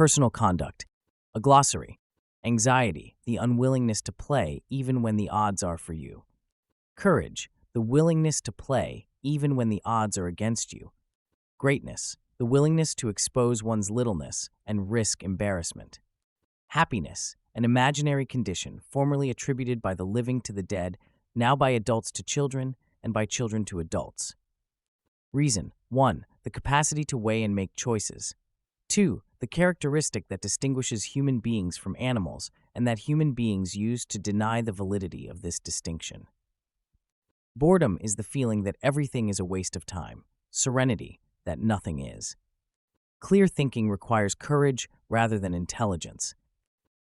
Personal conduct. A glossary. Anxiety, the unwillingness to play even when the odds are for you. Courage, the willingness to play even when the odds are against you. Greatness, the willingness to expose one's littleness and risk embarrassment. Happiness, an imaginary condition formerly attributed by the living to the dead, now by adults to children, and by children to adults. Reason. 1. The capacity to weigh and make choices. 2. The characteristic that distinguishes human beings from animals and that human beings use to deny the validity of this distinction. Boredom is the feeling that everything is a waste of time. Serenity, that nothing is. Clear thinking requires courage rather than intelligence.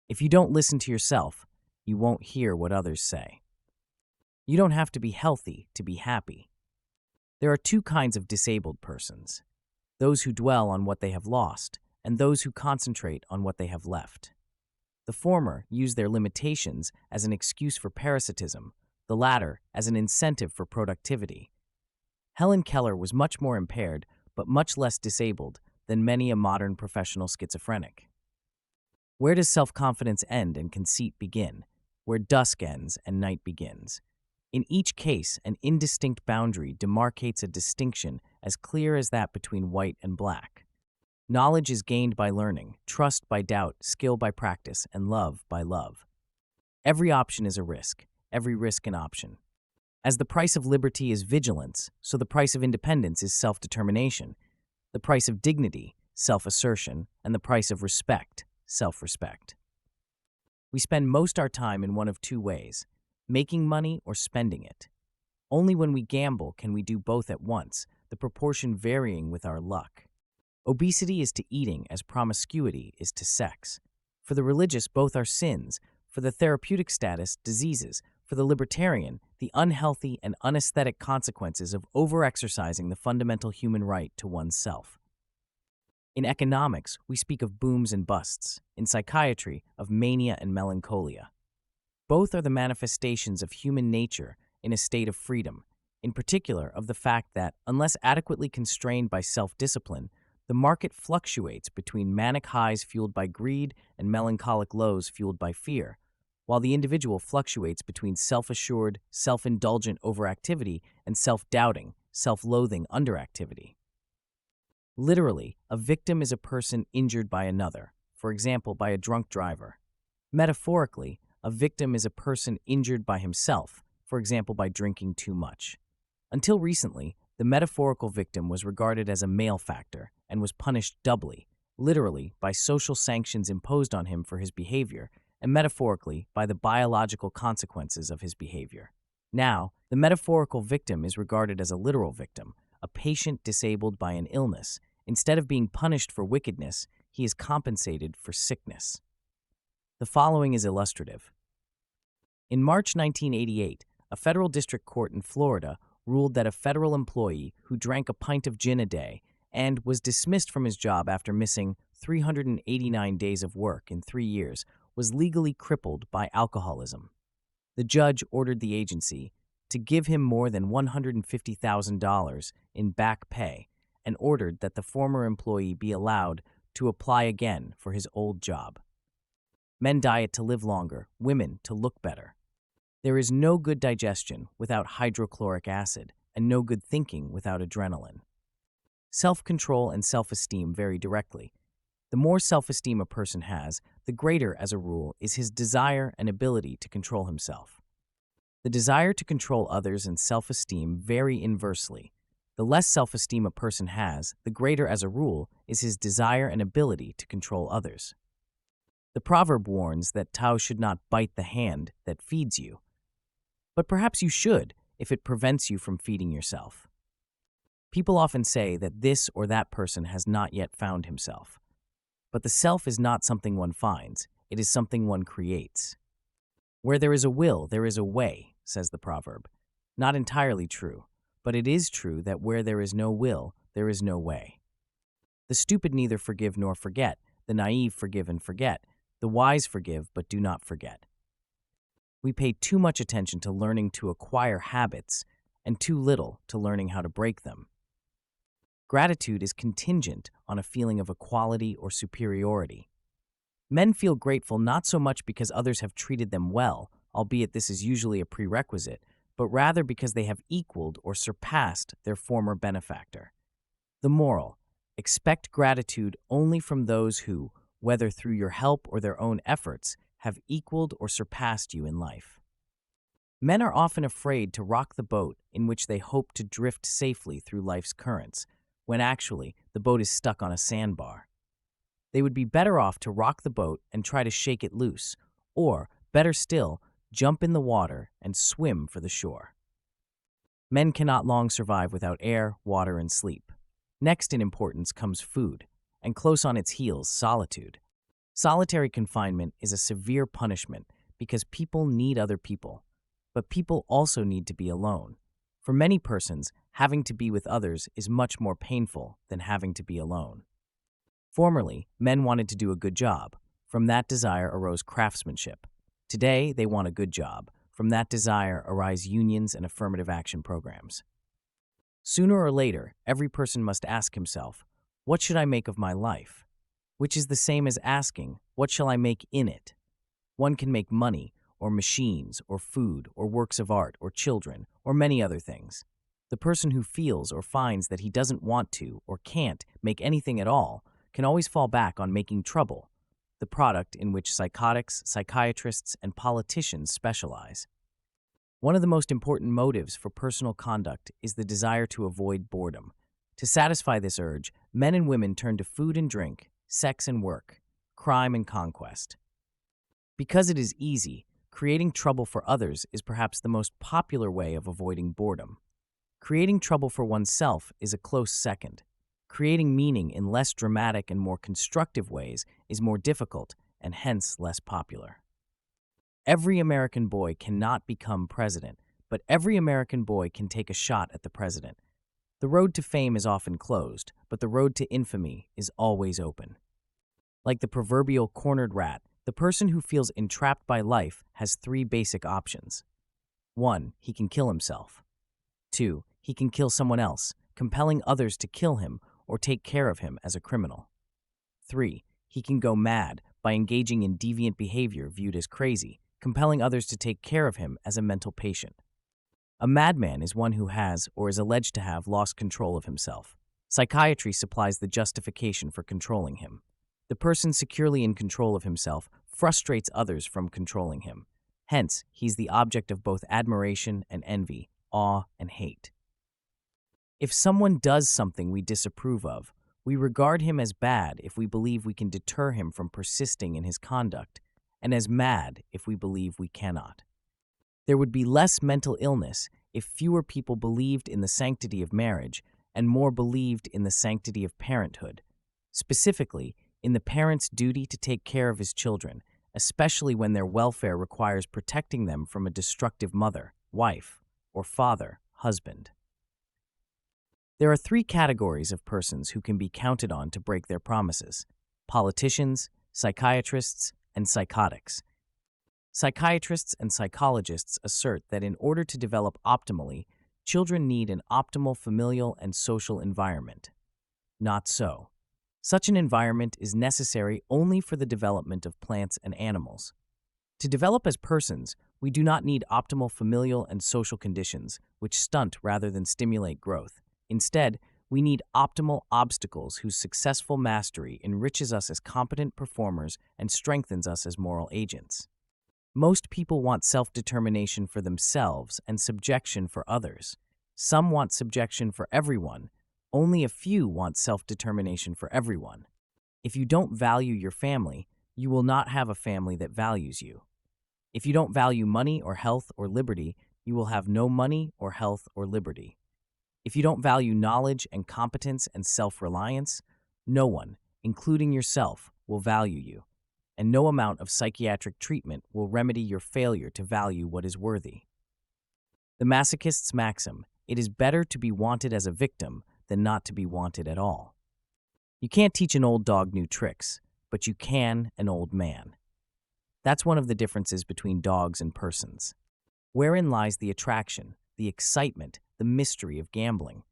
If you don't listen to yourself, you won't hear what others say. You don't have to be healthy to be happy. There are two kinds of disabled persons: those who dwell on what they have lost and those who concentrate on what they have left. The former use their limitations as an excuse for parasitism, the latter as an incentive for productivity. Helen Keller was much more impaired, but much less disabled than many a modern professional schizophrenic. Where does self-confidence end and conceit begin? Where dusk ends and night begins. In each case, an indistinct boundary demarcates a distinction as clear as that between white and black. Knowledge is gained by learning, trust by doubt, skill by practice, and love by love. Every option is a risk, every risk an option. As the price of liberty is vigilance, so the price of independence is self-determination, the price of dignity, self-assertion, and the price of respect, self-respect. We spend most our time in one of two ways: making money or spending it. Only when we gamble can we do both at once, the proportion varying with our luck. Obesity is to eating as promiscuity is to sex. For the religious, both are sins. For the therapeutic status, diseases. For the libertarian, the unhealthy and unaesthetic consequences of overexercising the fundamental human right to oneself. In economics, we speak of booms and busts. In psychiatry, of mania and melancholia. Both are the manifestations of human nature in a state of freedom, in particular of the fact that, unless adequately constrained by self-discipline, the market fluctuates between manic highs fueled by greed and melancholic lows fueled by fear, while the individual fluctuates between self-assured, self-indulgent overactivity and self-doubting, self-loathing underactivity. Literally, a victim is a person injured by another, for example, by a drunk driver. Metaphorically, a victim is a person injured by himself, for example, by drinking too much. Until recently, the metaphorical victim was regarded as a malefactor and was punished doubly, literally by social sanctions imposed on him for his behavior, and metaphorically by the biological consequences of his behavior. Now, the metaphorical victim is regarded as a literal victim, a patient disabled by an illness. Instead of being punished for wickedness, he is compensated for sickness. The following is illustrative. In March 1988, a federal district court in Florida ruled that a federal employee who drank a pint of gin a day and was dismissed from his job after missing 389 days of work in 3 years was legally crippled by alcoholism. The judge ordered the agency to give him more than $150,000 in back pay and ordered that the former employee be allowed to apply again for his old job. Men diet to live longer, women to look better. There is no good digestion without hydrochloric acid, and no good thinking without adrenaline. Self-control and self-esteem vary directly. The more self-esteem a person has, the greater, as a rule, is his desire and ability to control himself. The desire to control others and self-esteem vary inversely. The less self-esteem a person has, the greater, as a rule, is his desire and ability to control others. The proverb warns that thou should not bite the hand that feeds you. But perhaps you should, if it prevents you from feeding yourself. People often say that this or that person has not yet found himself. But the self is not something one finds, it is something one creates. Where there is a will, there is a way, says the proverb. Not entirely true, but it is true that where there is no will, there is no way. The stupid neither forgive nor forget, the naive forgive and forget, the wise forgive but do not forget. We pay too much attention to learning to acquire habits and too little to learning how to break them. Gratitude is contingent on a feeling of equality or superiority. Men feel grateful not so much because others have treated them well, albeit this is usually a prerequisite, but rather because they have equaled or surpassed their former benefactor. The moral: expect gratitude only from those who, whether through your help or their own efforts, have equaled or surpassed you in life. Men are often afraid to rock the boat in which they hope to drift safely through life's currents, when actually the boat is stuck on a sandbar. They would be better off to rock the boat and try to shake it loose, or, better still, jump in the water and swim for the shore. Men cannot long survive without air, water, and sleep. Next in importance comes food, and close on its heels, solitude. Solitary confinement is a severe punishment because people need other people, but people also need to be alone. For many persons, having to be with others is much more painful than having to be alone. Formerly, men wanted to do a good job. From that desire arose craftsmanship. Today, they want a good job. From that desire arise unions and affirmative action programs. Sooner or later, every person must ask himself, what should I make of my life? Which is the same as asking, what shall I make in it? One can make money, or machines, or food, or works of art, or children, or many other things. The person who feels or finds that he doesn't want to, or can't, make anything at all, can always fall back on making trouble, the product in which psychotics, psychiatrists, and politicians specialize. One of the most important motives for personal conduct is the desire to avoid boredom. To satisfy this urge, men and women turn to food and drink, sex and work, crime and conquest. Because it is easy, creating trouble for others is perhaps the most popular way of avoiding boredom. Creating trouble for oneself is a close second. Creating meaning in less dramatic and more constructive ways is more difficult and hence less popular. Every American boy cannot become president, but every American boy can take a shot at the president. The road to fame is often closed, but the road to infamy is always open. Like the proverbial cornered rat, the person who feels entrapped by life has three basic options. 1. He can kill himself. 2. He can kill someone else, compelling others to kill him or take care of him as a criminal. 3. He can go mad by engaging in deviant behavior viewed as crazy, compelling others to take care of him as a mental patient. A madman is one who has, or is alleged to have, lost control of himself. Psychiatry supplies the justification for controlling him. The person securely in control of himself frustrates others from controlling him. Hence, he's the object of both admiration and envy, awe and hate. If someone does something we disapprove of, we regard him as bad if we believe we can deter him from persisting in his conduct, and as mad if we believe we cannot. There would be less mental illness if fewer people believed in the sanctity of marriage and more believed in the sanctity of parenthood, specifically in the parent's duty to take care of his children, especially when their welfare requires protecting them from a destructive mother, wife, or father, husband. There are three categories of persons who can be counted on to break their promises: politicians, psychiatrists, and psychotics. Psychiatrists and psychologists assert that in order to develop optimally, children need an optimal familial and social environment. Not so. Such an environment is necessary only for the development of plants and animals. To develop as persons, we do not need optimal familial and social conditions, which stunt rather than stimulate growth. Instead, we need optimal obstacles whose successful mastery enriches us as competent performers and strengthens us as moral agents. Most people want self-determination for themselves and subjection for others. Some want subjection for everyone. Only a few want self-determination for everyone. If you don't value your family, you will not have a family that values you. If you don't value money or health or liberty, you will have no money or health or liberty. If you don't value knowledge and competence and self-reliance, no one, including yourself, will value you, and no amount of psychiatric treatment will remedy your failure to value what is worthy. The masochist's maxim, it is better to be wanted as a victim than not to be wanted at all. You can't teach an old dog new tricks, but you can an old man. That's one of the differences between dogs and persons. Wherein lies the attraction, the excitement, the mystery of gambling.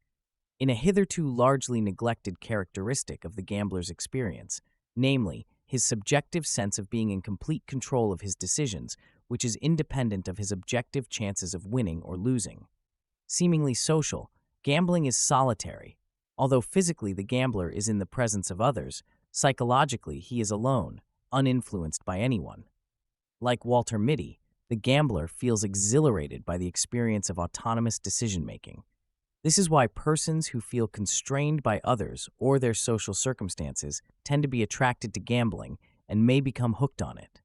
in a hitherto largely neglected characteristic of the gambler's experience, namely, his subjective sense of being in complete control of his decisions, which is independent of his objective chances of winning or losing. Seemingly social, gambling is solitary. Although physically the gambler is in the presence of others, psychologically he is alone, uninfluenced by anyone. Like Walter Mitty, the gambler feels exhilarated by the experience of autonomous decision-making. This is why persons who feel constrained by others or their social circumstances tend to be attracted to gambling and may become hooked on it.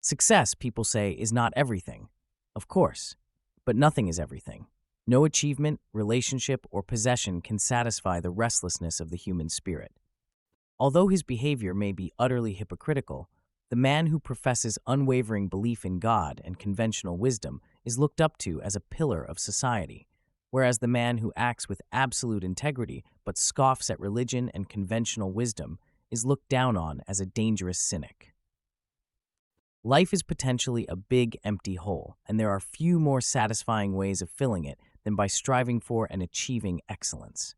Success, people say, is not everything. Of course, but nothing is everything. No achievement, relationship, or possession can satisfy the restlessness of the human spirit. Although his behavior may be utterly hypocritical, the man who professes unwavering belief in God and conventional wisdom is looked up to as a pillar of society, whereas the man who acts with absolute integrity but scoffs at religion and conventional wisdom is looked down on as a dangerous cynic. Life is potentially a big, empty hole, and there are few more satisfying ways of filling it than by striving for and achieving excellence.